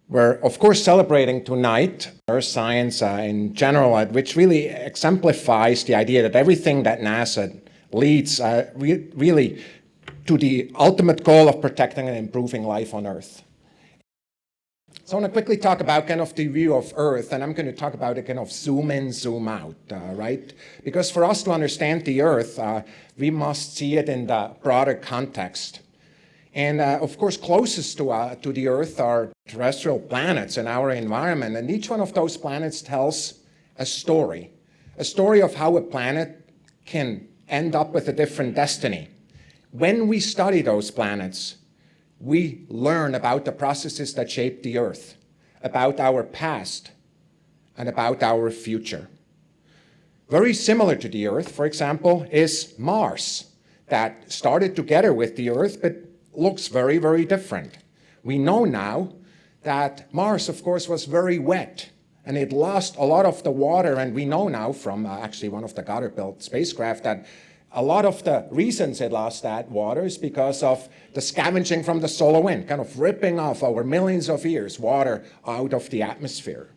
We're, of course, celebrating tonight Earth science in general, which really exemplifies the idea that everything that NASA leads really to the ultimate goal of protecting and improving life on Earth. So I want to quickly talk about kind of the view of Earth, and I'm going to talk about it kind of zoom in, zoom out, right? Because for us to understand the Earth, we must see it in the broader context. And of course, closest to the Earth are terrestrial planets in our environment, and each one of those planets tells a story of how a planet can end up with a different destiny. When we study those planets, we learn about the processes that shape the Earth, about our past, and about our future. Very similar to the Earth, for example, is Mars, that started together with the Earth, but looks very, very different. We know now that Mars, of course, was very wet, and it lost a lot of the water, and we know now from actually one of the Goddard-built spacecraft that a lot of the reasons it lost that water is because of the scavenging from the solar wind, kind of ripping off over millions of years water out of the atmosphere.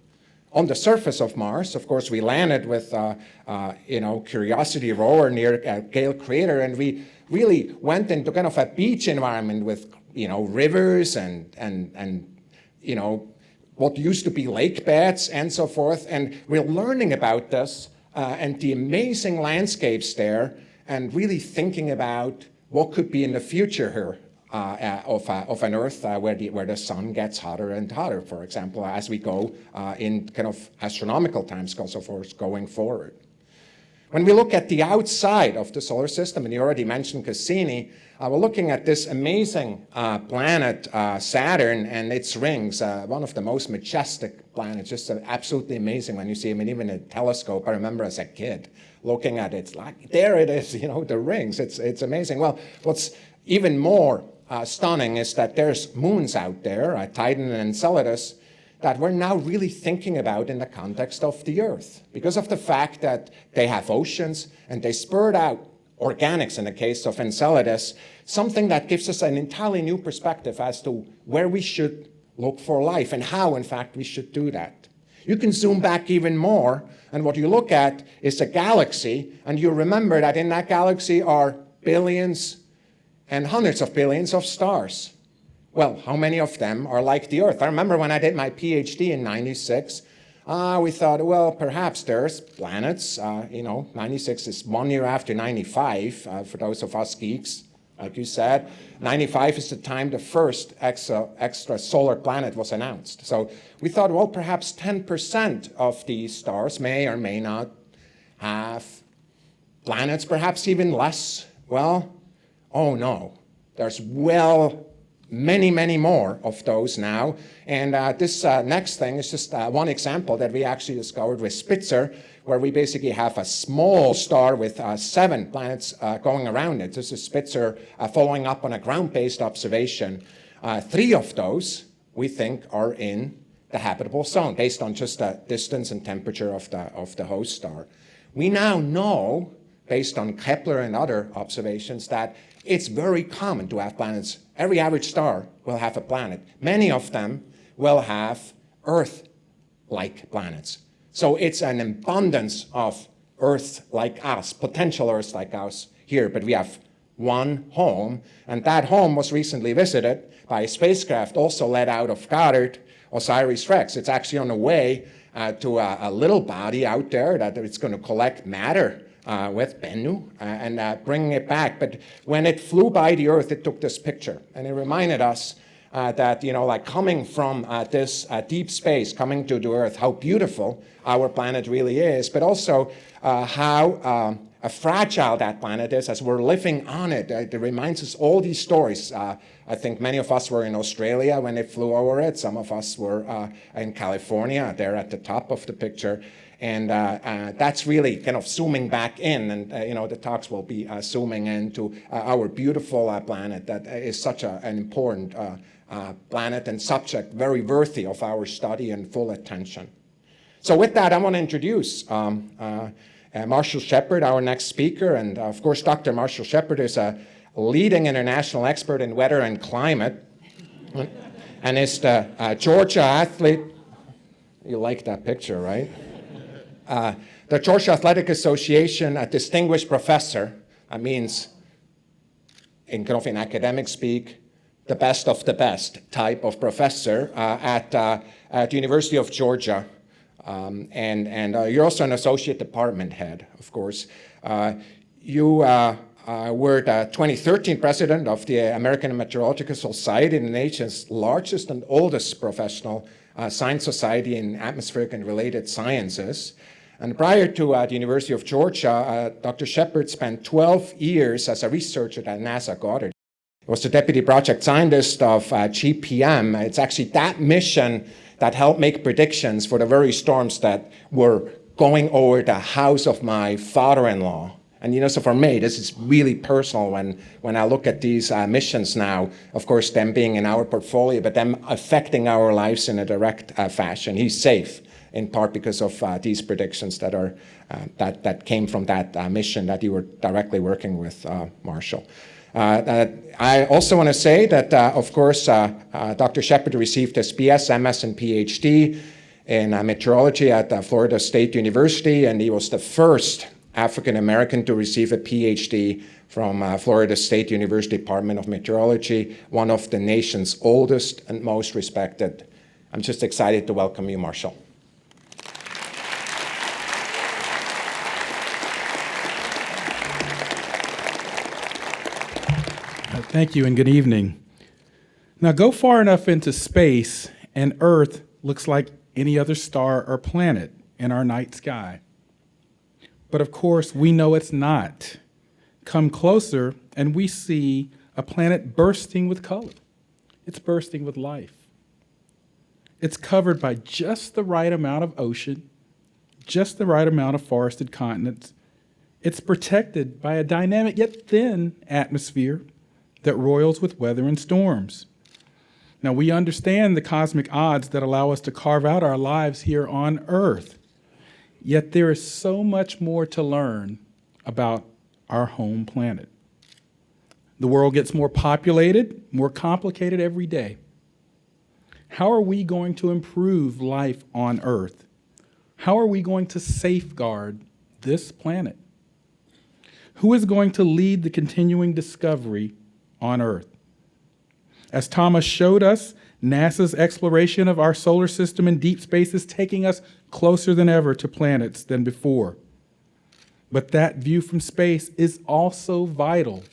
On the surface of Mars, of course, we landed with Curiosity rover near Gale Crater, and we really went into kind of a beach environment with rivers and what used to be lake beds and so forth. And we're learning about this and the amazing landscapes there, and really thinking about what could be in the future here of an Earth where the sun gets hotter and hotter, for example, as we go in kind of astronomical timescales, so forth, going forward. When we look at the outside of the solar system, and you already mentioned Cassini, we're looking at this amazing planet, Saturn, and its rings, one of the most majestic planets, just absolutely amazing when you see them, and even a telescope. I remember as a kid looking at it, it's like, there it is, the rings, it's amazing. Well, what's even more stunning is that there's moons out there, Titan and Enceladus, that we're now really thinking about in the context of the Earth, because of the fact that they have oceans and they spurt out organics in the case of Enceladus, something that gives us an entirely new perspective as to where we should look for life and how, in fact, we should do that. You can zoom back even more, and what you look at is a galaxy, and you remember that in that galaxy are billions and hundreds of billions of stars. Well, how many of them are like the Earth? I remember when I did my PhD in '96, we thought, well, perhaps there's planets. 96 is 1 year after 95, for those of us geeks, like you said. 95 is the time the first extrasolar planet was announced. So we thought, well, perhaps 10% of these stars may or may not have planets, perhaps even less. Well, oh no, there's many, many more of those now. And this next thing is just one example that we actually discovered with Spitzer, where we basically have a small star with 7 planets going around it. This is Spitzer following up on a ground-based observation. 3 of those, we think, are in the habitable zone, based on just the distance and temperature of the host star. We now know, based on Kepler and other observations, that it's very common to have planets. Every average star will have a planet. Many of them will have Earth-like planets. So it's an abundance of Earth like us, potential Earth like us here, but we have one home, and that home was recently visited by a spacecraft also led out of Goddard, OSIRIS-REx. It's actually on the way to a little body out there that it's going to collect matter with Bennu and bringing it back. But when it flew by the Earth, it took this picture, and it reminded us that, like coming from this deep space, coming to the Earth, how beautiful our planet really is, but also how fragile that planet is as we're living on it. It reminds us all these stories. I think many of us were in Australia when it flew over it. Some of us were in California, there at the top of the picture. And that's really kind of zooming back in, and the talks will be zooming into our beautiful planet that is such an important planet and subject, very worthy of our study and full attention. So with that, I want to introduce Marshall Shepard, our next speaker. And of course, Dr. Marshall Shepard is a leading international expert in weather and climate. and is the Georgia athlete. You like that picture, right? The Georgia Athletic Association, a distinguished professor. That means, in kind of in academic speak, the best of the best type of professor at the University of Georgia. And you're also an associate department head, of course. You were the 2013 president of the American Meteorological Society, the nation's largest and oldest professional science society in atmospheric and related sciences. And prior to the University of Georgia, Dr. Shepard spent 12 years as a researcher at NASA Goddard. He was the deputy project scientist of GPM. It's actually that mission that helped make predictions for the very storms that were going over the house of my father-in-law. And you know, so for me, this is really personal when I look at these missions now, of course, them being in our portfolio, but them affecting our lives in a direct fashion. He's safe, in part because of these predictions that are that came from that mission that you were directly working with, Marshall. I also want to say that, of course, Dr. Shepard received his BS, MS, and PhD in meteorology at Florida State University, and he was the first African American to receive a PhD from Florida State University Department of Meteorology, one of the nation's oldest and most respected. I'm just excited to welcome you, Marshall. Thank you and good evening. Now go far enough into space and Earth looks like any other star or planet in our night sky. But of course, we know it's not. Come closer and we see a planet bursting with color. It's bursting with life. It's covered by just the right amount of ocean, just the right amount of forested continents. It's protected by a dynamic yet thin atmosphere that roils with weather and storms. Now, we understand the cosmic odds that allow us to carve out our lives here on Earth. Yet there is so much more to learn about our home planet. The world gets more populated, more complicated every day. How are we going to improve life on Earth? How are we going to safeguard this planet? Who is going to lead the continuing discovery on Earth? As Thomas showed us, NASA's exploration of our solar system and deep space is taking us closer than ever to planets than before. But that view from space is also vital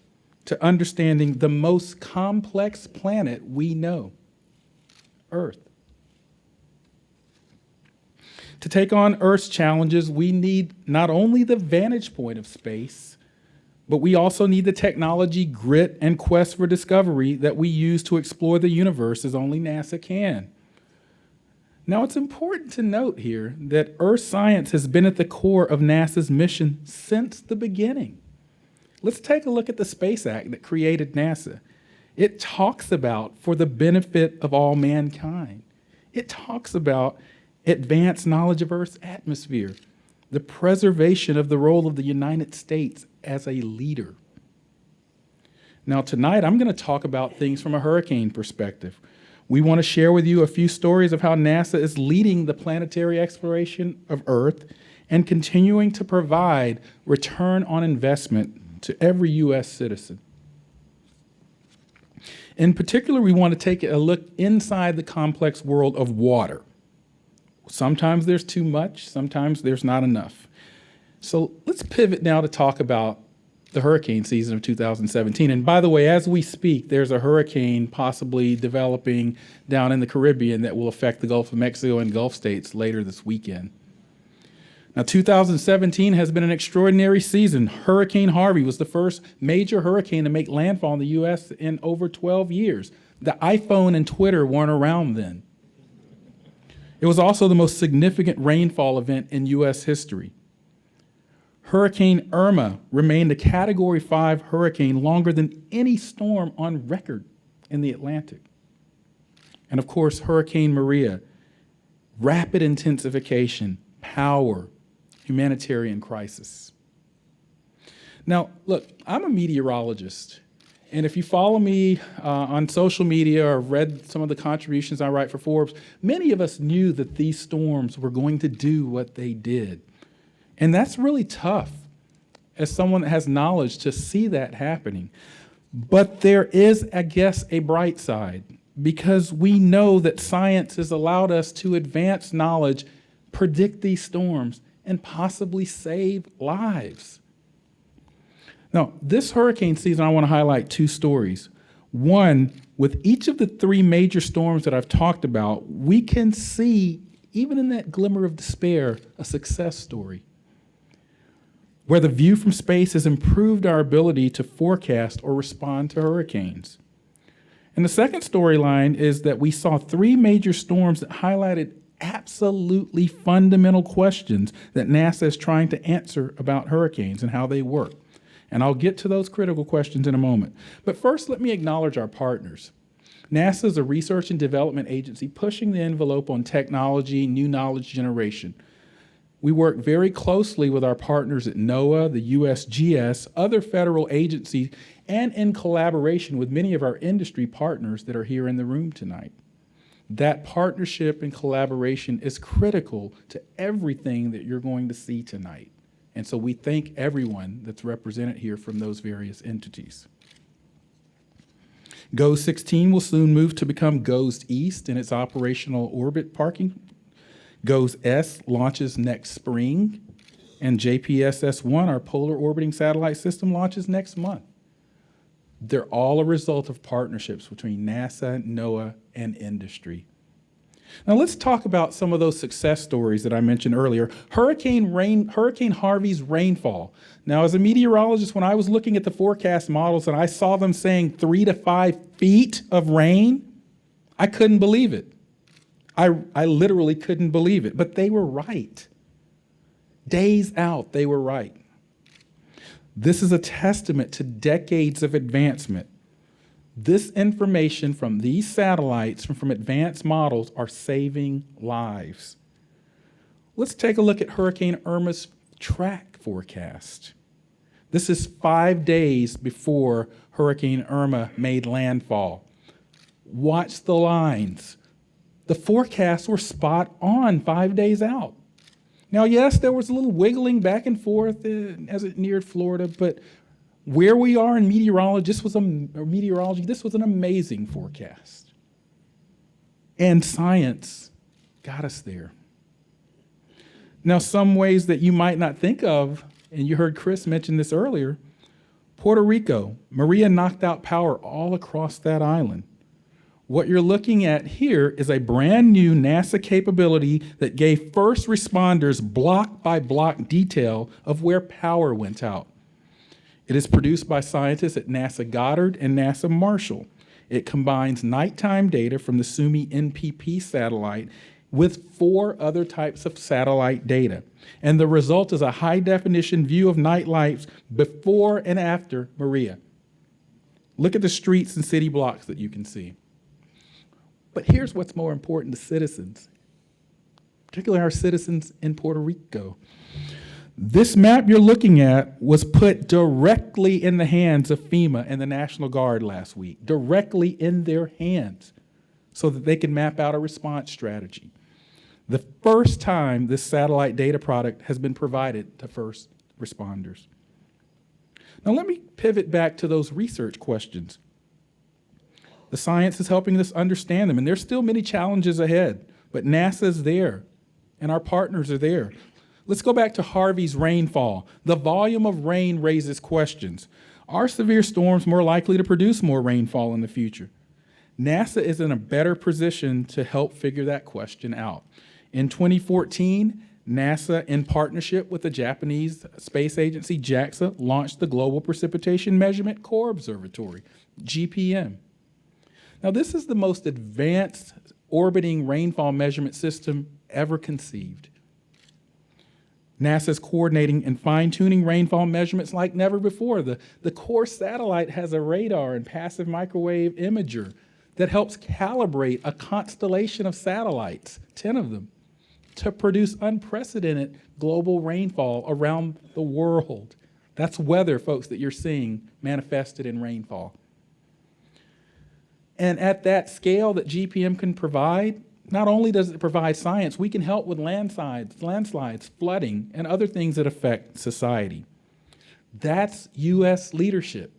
to understanding the most complex planet we know, Earth. To take on Earth's challenges, we need not only the vantage point of space, but we also need the technology, grit, and quest for discovery that we use to explore the universe as only NASA can. Now, it's important to note here that Earth science has been at the core of NASA's mission since the beginning. Let's take a look at the Space Act that created NASA. It talks about for the benefit of all mankind. It talks about advanced knowledge of Earth's atmosphere, the preservation of the role of the United States as a leader. Now tonight, I'm going to talk about things from a hurricane perspective. We want to share with you a few stories of how NASA is leading the planetary exploration of Earth and continuing to provide return on investment to every U.S. citizen. In particular, we want to take a look inside the complex world of water. Sometimes there's too much, sometimes there's not enough. So let's pivot now to talk about the hurricane season of 2017. And by the way, as we speak, there's a hurricane possibly developing down in the Caribbean that will affect the Gulf of Mexico and Gulf states later this weekend. Now, 2017 has been an extraordinary season. Hurricane Harvey was the first major hurricane to make landfall in the U.S. in over 12 years. The iPhone and Twitter weren't around then. It was also the most significant rainfall event in U.S. history. Hurricane Irma remained a Category 5 hurricane longer than any storm on record in the Atlantic. And of course, Hurricane Maria, rapid intensification, power, humanitarian crisis. Now, look, I'm a meteorologist, And if you follow me on social media or read some of the contributions I write for Forbes, many of us knew that these storms were going to do what they did. And that's really tough as someone that has knowledge to see that happening. But there is, I guess, a bright side, because we know that science has allowed us to advance knowledge, predict these storms, and possibly save lives. Now, this hurricane season, I want to highlight two stories. One, with each of the three major storms that I've talked about, we can see, even in that glimmer of despair, a success story, where the view from space has improved our ability to forecast or respond to hurricanes. And the second storyline is that we saw three major storms that highlighted absolutely fundamental questions that NASA is trying to answer about hurricanes and how they work. And I'll get to those critical questions in a moment. But first, let me acknowledge our partners. NASA is a research and development agency pushing the envelope on technology, new knowledge generation. We work very closely with our partners at NOAA, the USGS, other federal agencies, and in collaboration with many of our industry partners that are here in the room tonight. That partnership and collaboration is critical to everything that you're going to see tonight. And so we thank everyone that's represented here from those various entities. GOES 16 will soon move to become GOES East in its operational orbit parking. GOES S launches next spring, and JPSS-1, our polar orbiting satellite system, launches next month. They're all a result of partnerships between NASA, NOAA, and industry. Now let's talk about some of those success stories that I mentioned earlier. Hurricane Harvey's rainfall. Now, as a meteorologist, when I was looking at the forecast models and I saw them saying 3 to 5 feet of rain, I couldn't believe it. I literally couldn't believe it, but they were right. Days out, they were right. This is a testament to decades of advancement. This information from these satellites, from advanced models, are saving lives. Let's take a look at Hurricane Irma's track forecast. This is 5 days before Hurricane Irma made landfall. Watch the lines. The forecasts were spot on 5 days out. Now, yes, there was a little wiggling back and forth as it neared Florida, but where we are in meteorology, this was an amazing forecast. And science got us there. Now, some ways that you might not think of, and you heard Chris mention this earlier, Puerto Rico, Maria knocked out power all across that island. What you're looking at here is a brand new NASA capability that gave first responders block by block detail of where power went out. It is produced by scientists at NASA Goddard and NASA Marshall. It combines nighttime data from the Suomi NPP satellite with 4 other types of satellite data. And the result is a high-definition view of night lights before and after Maria. Look at the streets and city blocks that you can see. But here's what's more important to citizens, particularly our citizens in Puerto Rico. This map you're looking at was put directly in the hands of FEMA and the National Guard last week, directly in their hands, so that they can map out a response strategy. The first time this satellite data product has been provided to first responders. Now let me pivot back to those research questions. The science is helping us understand them, and there's still many challenges ahead, but NASA's there, and our partners are there. Let's go back to Harvey's rainfall. The volume of rain raises questions. Are severe storms more likely to produce more rainfall in the future? NASA is in a better position to help figure that question out. In 2014, NASA, in partnership with the Japanese space agency JAXA, launched the Global Precipitation Measurement Core Observatory, GPM. Now, this is the most advanced orbiting rainfall measurement system ever conceived. NASA is coordinating and fine-tuning rainfall measurements like never before. The core satellite has a radar and passive microwave imager that helps calibrate a constellation of satellites, 10 of them, to produce unprecedented global rainfall around the world. That's weather, folks, that you're seeing manifested in rainfall. And at that scale that GPM can provide, not only does it provide science, we can help with landslides, flooding, and other things that affect society. That's U.S. leadership.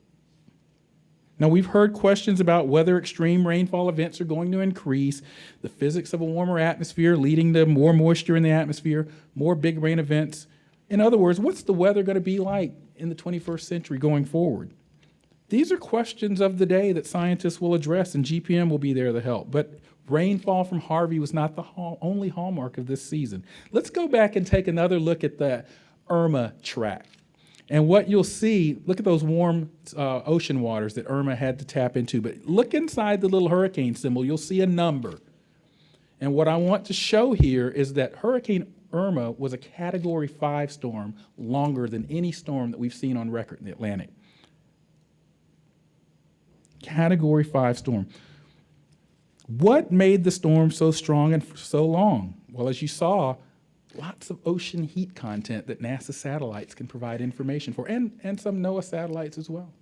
Now, we've heard questions about whether extreme rainfall events are going to increase, the physics of a warmer atmosphere leading to more moisture in the atmosphere, more big rain events. In other words, what's the weather going to be like in the 21st century going forward? These are questions of the day that scientists will address, and GPM will be there to help. But rainfall from Harvey was not the only hallmark of this season. Let's go back and take another look at the Irma track. And what you'll see, look at those warm ocean waters that Irma had to tap into. But look inside the little hurricane symbol, you'll see a number. And what I want to show here is that Hurricane Irma was a Category 5 storm, longer than any storm that we've seen on record in the Atlantic. Category 5 storm. What made the storm so strong and for so long? Well, as you saw, lots of ocean heat content that NASA satellites can provide information for, and some NOAA satellites as well.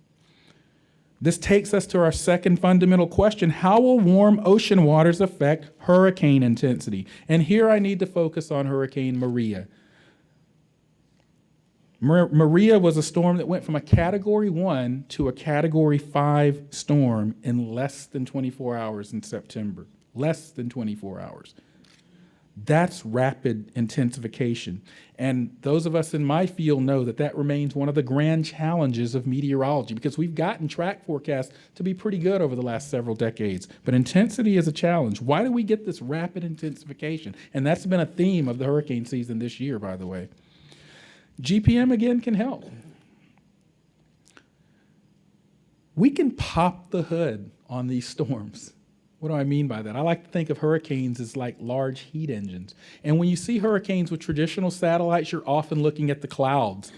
This takes us to our second fundamental question: how will warm ocean waters affect hurricane intensity? And here I need to focus on Hurricane Maria. Maria was a storm that went from a Category 1 to a Category 5 storm in less than 24 hours in September. Less than 24 hours. That's rapid intensification. And those of us in my field know that that remains one of the grand challenges of meteorology, because we've gotten track forecasts to be pretty good over the last several decades. But intensity is a challenge. Why do we get this rapid intensification? And that's been a theme of the hurricane season this year, by the way. GPM, again, can help. We can pop the hood on these storms. What do I mean by that? I like to think of hurricanes as like large heat engines. And when you see hurricanes with traditional satellites, you're often looking at the clouds.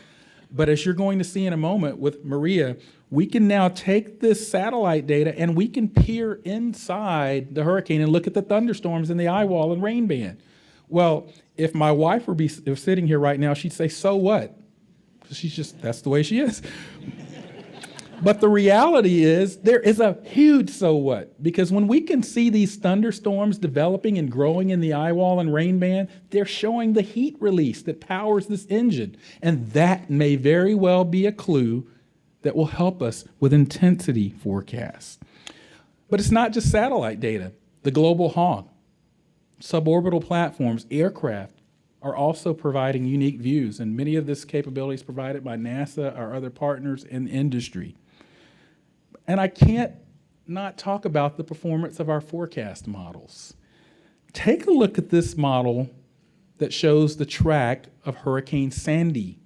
But as you're going to see in a moment with Maria, we can now take this satellite data and we can peer inside the hurricane and look at the thunderstorms in the eye wall and rain band. Well, if my wife were sitting here right now, she'd say, so what? That's the way she is. But the reality is there is a huge so what, because when we can see these thunderstorms developing and growing in the eye wall and rain band, they're showing the heat release that powers this engine. And that may very well be a clue that will help us with intensity forecasts. But it's not just satellite data. The global hawk, suborbital platforms, aircraft are also providing unique views, and many of this capability is provided by NASA, our other partners in the industry. And I can't not talk about the performance of our forecast models. Take a look at this model that shows the track of Hurricane Sandy.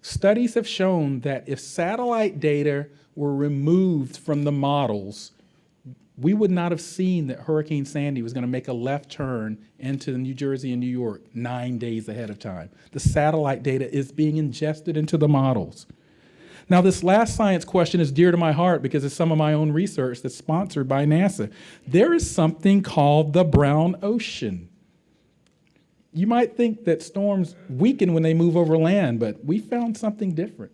Studies have shown that if satellite data were removed from the models, we would not have seen that Hurricane Sandy was going to make a left turn into New Jersey and New York 9 days ahead of time. The satellite data is being ingested into the models. Now, this last science question is dear to my heart because it's some of my own research that's sponsored by NASA. There is something called the brown ocean. You might think that storms weaken when they move over land, but we found something different.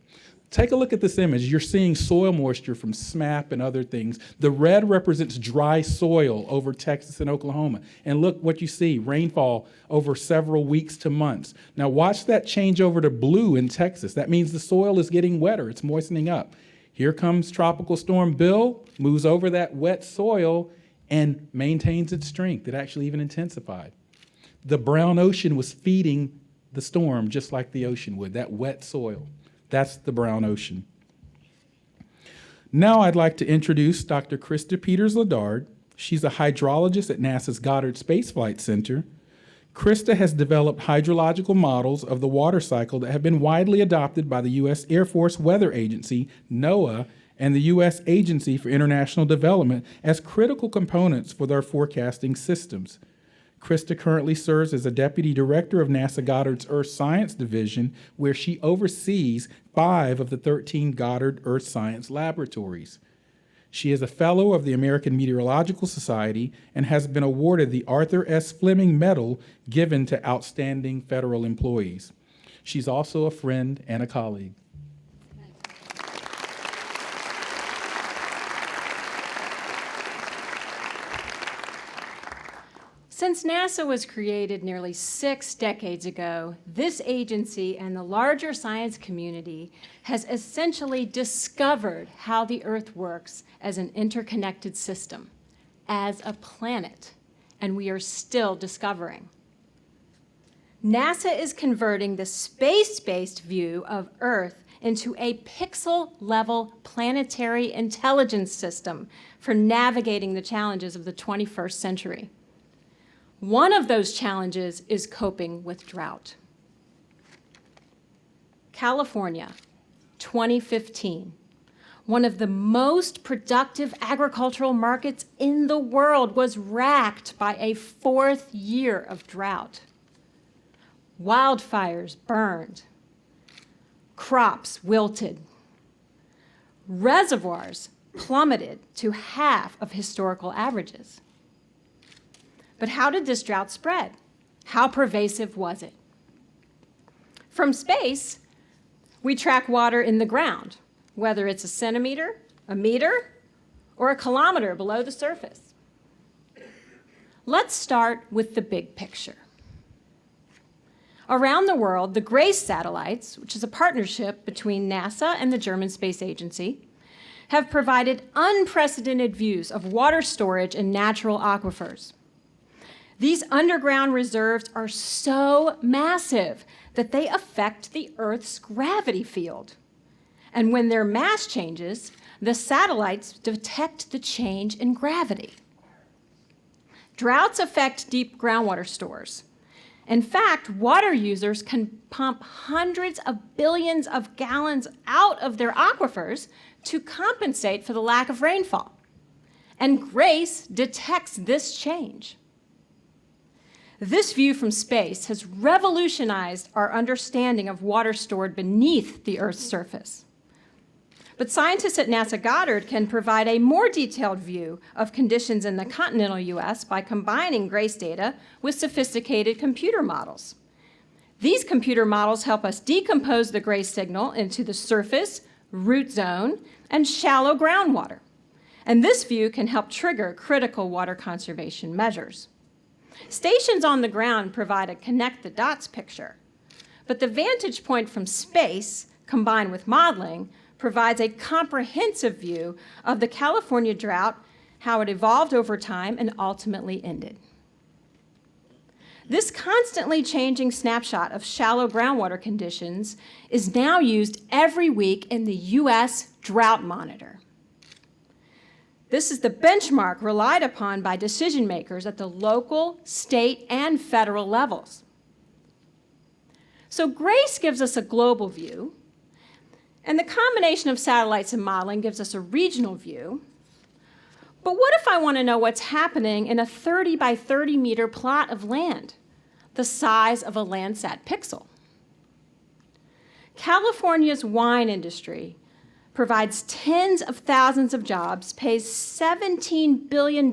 Take a look at this image. You're seeing soil moisture from SMAP and other things. The red represents dry soil over Texas and Oklahoma. And look what you see, rainfall over several weeks to months. Now watch that change over to blue in Texas. That means the soil is getting wetter, it's moistening up. Here comes Tropical Storm Bill, moves over that wet soil and maintains its strength. It actually even intensified. The brown ocean was feeding the storm just like the ocean would, that wet soil. That's the brown ocean. Now I'd like to introduce Dr. Krista Peters-Ledard. She's a hydrologist at NASA's Goddard Space Flight Center. Krista has developed hydrological models of the water cycle that have been widely adopted by the U.S. Air Force Weather Agency, NOAA, and the U.S. Agency for International Development as critical components for their forecasting systems. Krista currently serves as a deputy director of NASA Goddard's Earth Science Division, where she oversees 5 of the 13 Goddard Earth Science laboratories. She is a fellow of the American Meteorological Society and has been awarded the Arthur S. Fleming Medal given to outstanding federal employees. She's also a friend and a colleague. Since NASA was created nearly 6 decades ago, this agency and the larger science community has essentially discovered how the Earth works as an interconnected system, as a planet, and we are still discovering. NASA is converting the space-based view of Earth into a pixel-level planetary intelligence system for navigating the challenges of the 21st century. One of those challenges is coping with drought. California, 2015. One of the most productive agricultural markets in the world was racked by a 4th year of drought. Wildfires burned. Crops wilted. Reservoirs plummeted to half of historical averages. But how did this drought spread? How pervasive was it? From space, we track water in the ground, whether it's a centimeter, a meter, or a kilometer below the surface. Let's start with the big picture. Around the world, the GRACE satellites, which is a partnership between NASA and the German Space Agency, have provided unprecedented views of water storage in natural aquifers. These underground reserves are so massive that they affect the Earth's gravity field. And when their mass changes, the satellites detect the change in gravity. Droughts affect deep groundwater stores. In fact, water users can pump hundreds of billions of gallons out of their aquifers to compensate for the lack of rainfall. And GRACE detects this change. This view from space has revolutionized our understanding of water stored beneath the Earth's surface. But scientists at NASA Goddard can provide a more detailed view of conditions in the continental US by combining GRACE data with sophisticated computer models. These computer models help us decompose the GRACE signal into the surface, root zone, and shallow groundwater. And this view can help trigger critical water conservation measures. Stations on the ground provide a connect the dots picture, but the vantage point from space, combined with modeling, provides a comprehensive view of the California drought, how it evolved over time and ultimately ended. This constantly changing snapshot of shallow groundwater conditions is now used every week in the US Drought Monitor. This is the benchmark relied upon by decision makers at the local, state, and federal levels. So GRACE gives us a global view, and the combination of satellites and modeling gives us a regional view. But what if I want to know what's happening in a 30 by 30 meter plot of land, the size of a Landsat pixel? California's wine industry provides tens of thousands of jobs, pays $17 billion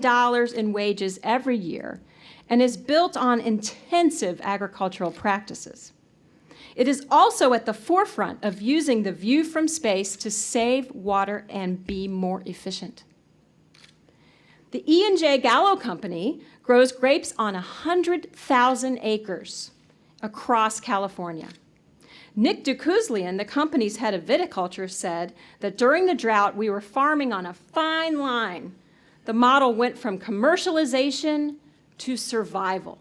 in wages every year, and is built on intensive agricultural practices. It is also at the forefront of using the view from space to save water and be more efficient. The E&J Gallo Company grows grapes on 100,000 acres across California. Nick Dukuzlian, the company's head of viticulture, said that during the drought, we were farming on a fine line. The model went from commercialization to survival.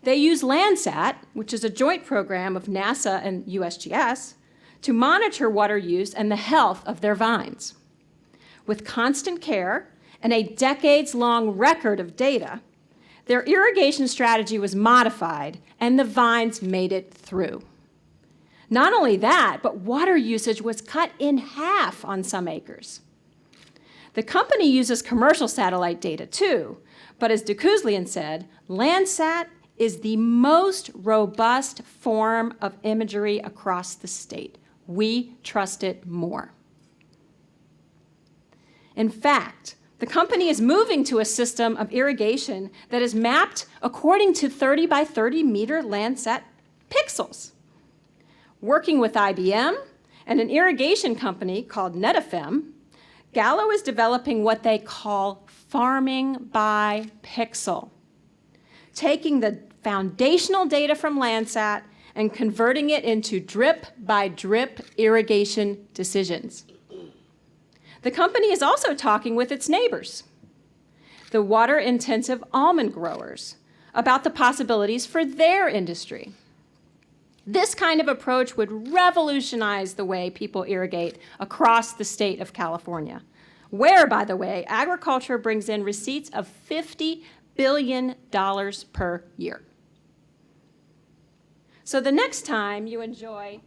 They use Landsat, which is a joint program of NASA and USGS, to monitor water use and the health of their vines. With constant care and a decades-long record of data, their irrigation strategy was modified, and the vines made it through. Not only that, but water usage was cut in half on some acres. The company uses commercial satellite data too, but as Dukuzlian said, Landsat is the most robust form of imagery across the state. We trust it more. In fact, the company is moving to a system of irrigation that is mapped according to 30 by 30 meter Landsat pixels. Working with IBM and an irrigation company called NetFM, Gallo is developing what they call farming by pixel, taking the foundational data from Landsat and converting it into drip-by-drip irrigation decisions. The company is also talking with its neighbors, the water-intensive almond growers, about the possibilities for their industry. This kind of approach would revolutionize the way people irrigate across the state of California, where, by the way, agriculture brings in receipts of $50 billion per year. So the next time you enjoy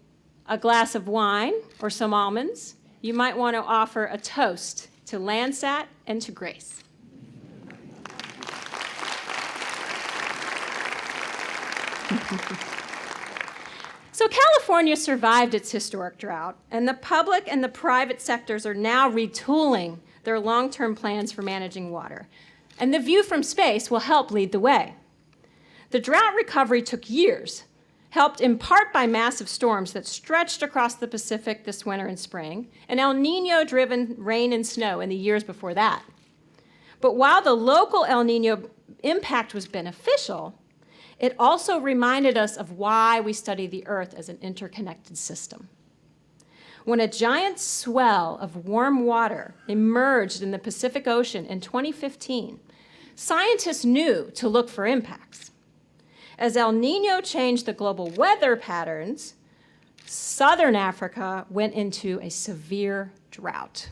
a glass of wine or some almonds, you might want to offer a toast to Landsat and to Grace. So California survived its historic drought, and the public and the private sectors are now retooling their long-term plans for managing water. And the view from space will help lead the way. The drought recovery took years, helped in part by massive storms that stretched across the Pacific this winter and spring, and El Niño-driven rain and snow in the years before that. But while the local El Niño impact was beneficial, it also reminded us of why we study the Earth as an interconnected system. When a giant swell of warm water emerged in the Pacific Ocean in 2015, scientists knew to look for impacts. As El Niño changed the global weather patterns, southern Africa went into a severe drought.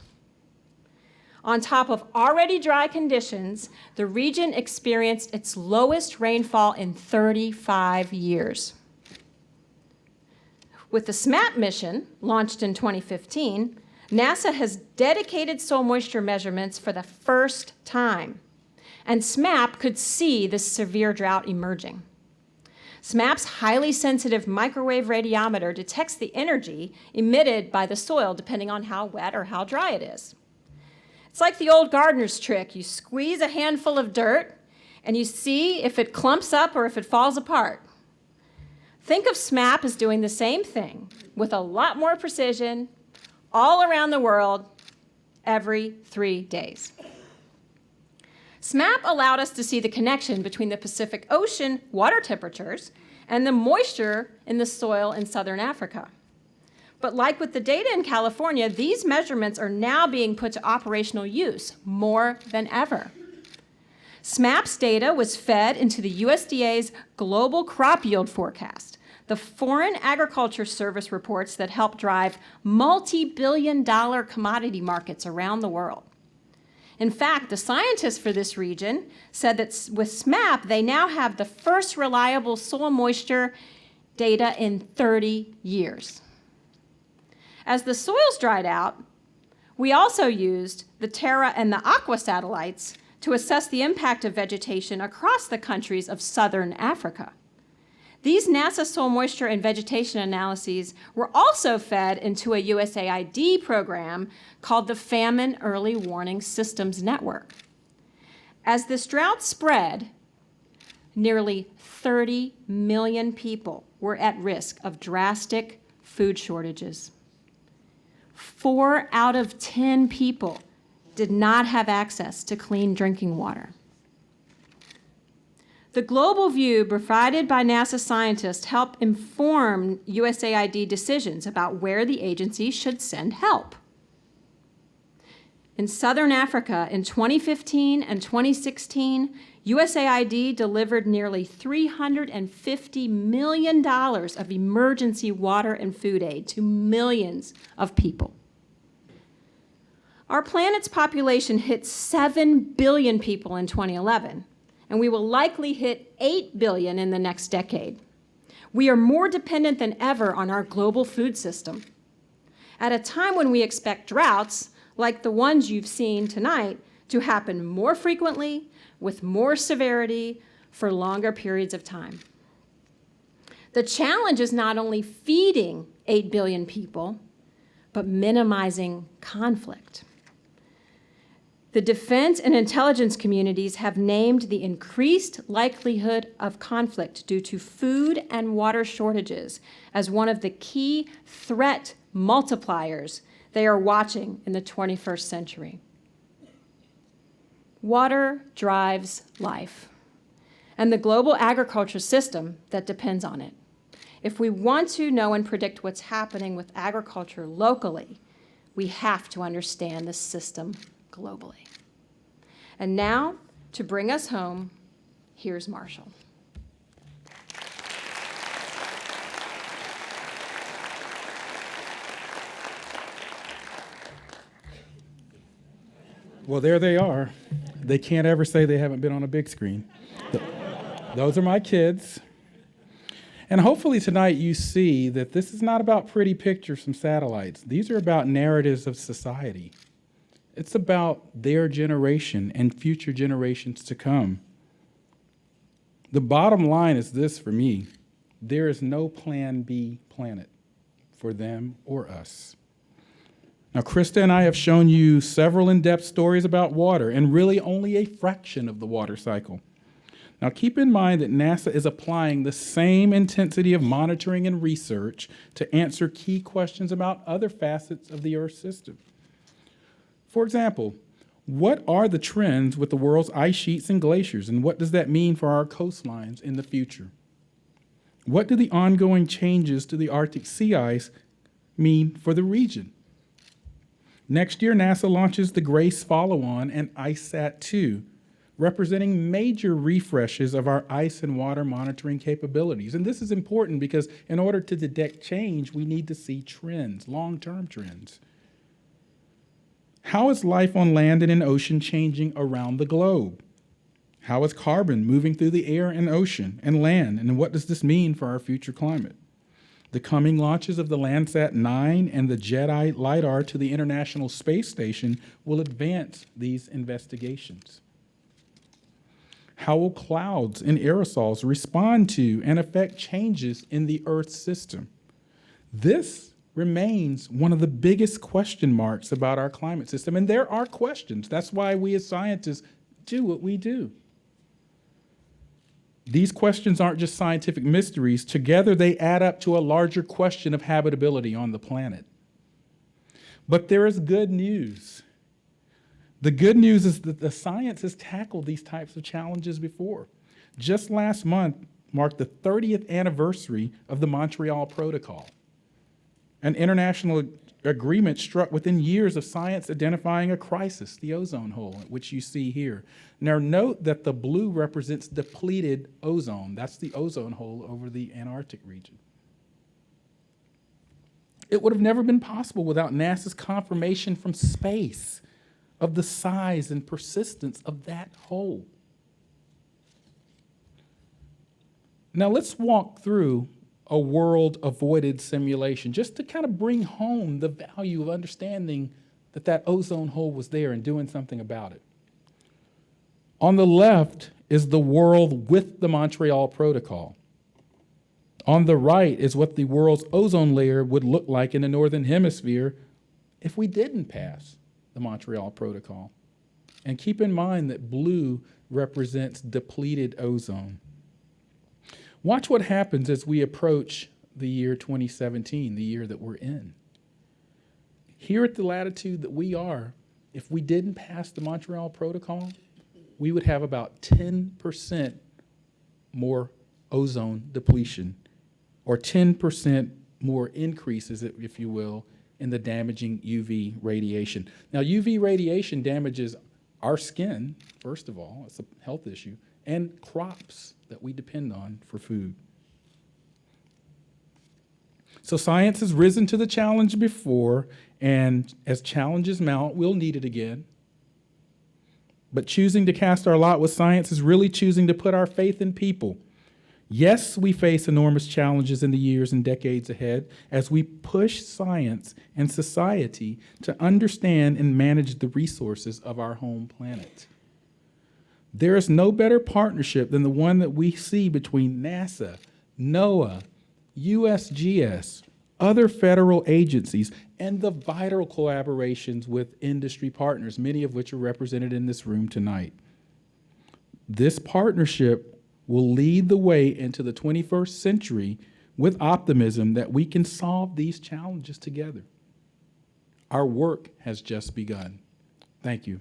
On top of already dry conditions, the region experienced its lowest rainfall in 35 years. With the SMAP mission, launched in 2015, NASA has dedicated soil moisture measurements for the first time, and SMAP could see this severe drought emerging. SMAP's highly sensitive microwave radiometer detects the energy emitted by the soil depending on how wet or how dry it is. It's like the old gardener's trick. You squeeze a handful of dirt and you see if it clumps up or if it falls apart. Think of SMAP as doing the same thing with a lot more precision all around the world every 3 days. SMAP allowed us to see the connection between the Pacific Ocean water temperatures and the moisture in the soil in southern Africa. But like with the data in California, these measurements are now being put to operational use more than ever. SMAP's data was fed into the USDA's global crop yield forecast, the Foreign Agriculture Service reports that help drive multi-billion-dollar commodity markets around the world. In fact, the scientists for this region said that with SMAP, they now have the first reliable soil moisture data in 30 years. As the soils dried out, we also used the Terra and the Aqua satellites to assess the impact of vegetation across the countries of southern Africa. These NASA soil moisture and vegetation analyses were also fed into a USAID program called the Famine Early Warning Systems Network. As this drought spread, nearly 30 million people were at risk of drastic food shortages. 4 out of 10 people did not have access to clean drinking water. The global view provided by NASA scientists helped inform USAID decisions about where the agency should send help. In southern Africa in 2015 and 2016, USAID delivered nearly $350 million of emergency water and food aid to millions of people. Our planet's population hit 7 billion people in 2011. And we will likely hit 8 billion in the next decade. We are more dependent than ever on our global food system. At a time when we expect droughts, like the ones you've seen tonight, to happen more frequently, with more severity, for longer periods of time. The challenge is not only feeding 8 billion people, but minimizing conflict. The defense and intelligence communities have named the increased likelihood of conflict due to food and water shortages as one of the key threat multipliers they are watching in the 21st century. Water drives life and the global agriculture system that depends on it. If we want to know and predict what's happening with agriculture locally, we have to understand the system globally. And now, to bring us home, here's Marshall. Well, there they are. They can't ever say they haven't been on a big screen. Those are my kids. And hopefully tonight you see that this is not about pretty pictures from satellites. These are about narratives of society. It's about their generation and future generations to come. The bottom line is this for me: there is no plan B planet for them or us. Now, Krista and I have shown you several in-depth stories about water, and really only a fraction of the water cycle. Now, keep in mind that NASA is applying the same intensity of monitoring and research to answer key questions about other facets of the Earth system. For example, what are the trends with the world's ice sheets and glaciers, and what does that mean for our coastlines in the future? What do the ongoing changes to the Arctic sea ice mean for the region? Next year, NASA launches the GRACE follow-on and ICESat-2, representing major refreshes of our ice and water monitoring capabilities. And this is important because in order to detect change, we need to see trends, long-term trends. How is life on land and in ocean changing around the globe? How is carbon moving through the air and ocean and land? And what does this mean for our future climate? The coming launches of the Landsat 9 and the JEDI LiDAR to the International Space Station will advance these investigations. How will clouds and aerosols respond to and affect changes in the Earth's system? This remains one of the biggest question marks about our climate system, and there are questions. That's why we as scientists do what we do. These questions aren't just scientific mysteries. Together, they add up to a larger question of habitability on the planet. But there is good news. The good news is that the science has tackled these types of challenges before. Just last month marked the 30th anniversary of the Montreal Protocol, an international agreement struck within years of science identifying a crisis, the ozone hole, which you see here. Now note that the blue represents depleted ozone. That's the ozone hole over the Antarctic region. It would have never been possible without NASA's confirmation from space of the size and persistence of that hole. Now let's walk through a world avoided simulation, just to kind of bring home the value of understanding that that ozone hole was there and doing something about it. On the left is the world with the Montreal Protocol. On the right is what the world's ozone layer would look like in the Northern Hemisphere if we didn't pass the Montreal Protocol. And keep in mind that blue represents depleted ozone. Watch what happens as we approach the year 2017, the year that we're in. Here at the latitude that we are, if we didn't pass the Montreal Protocol, we would have about 10% more ozone depletion, or 10% more increases, if you will, in the damaging UV radiation. Now, UV radiation damages our skin, first of all, it's a health issue, and crops that we depend on for food. So science has risen to the challenge before, and as challenges mount, we'll need it again. But choosing to cast our lot with science is really choosing to put our faith in people. Yes, we face enormous challenges in the years and decades ahead as we push science and society to understand and manage the resources of our home planet. There is no better partnership than the one that we see between NASA, NOAA, USGS, other federal agencies, and the vital collaborations with industry partners, many of which are represented in this room tonight. This partnership will lead the way into the 21st century with optimism that we can solve these challenges together. Our work has just begun. Thank you.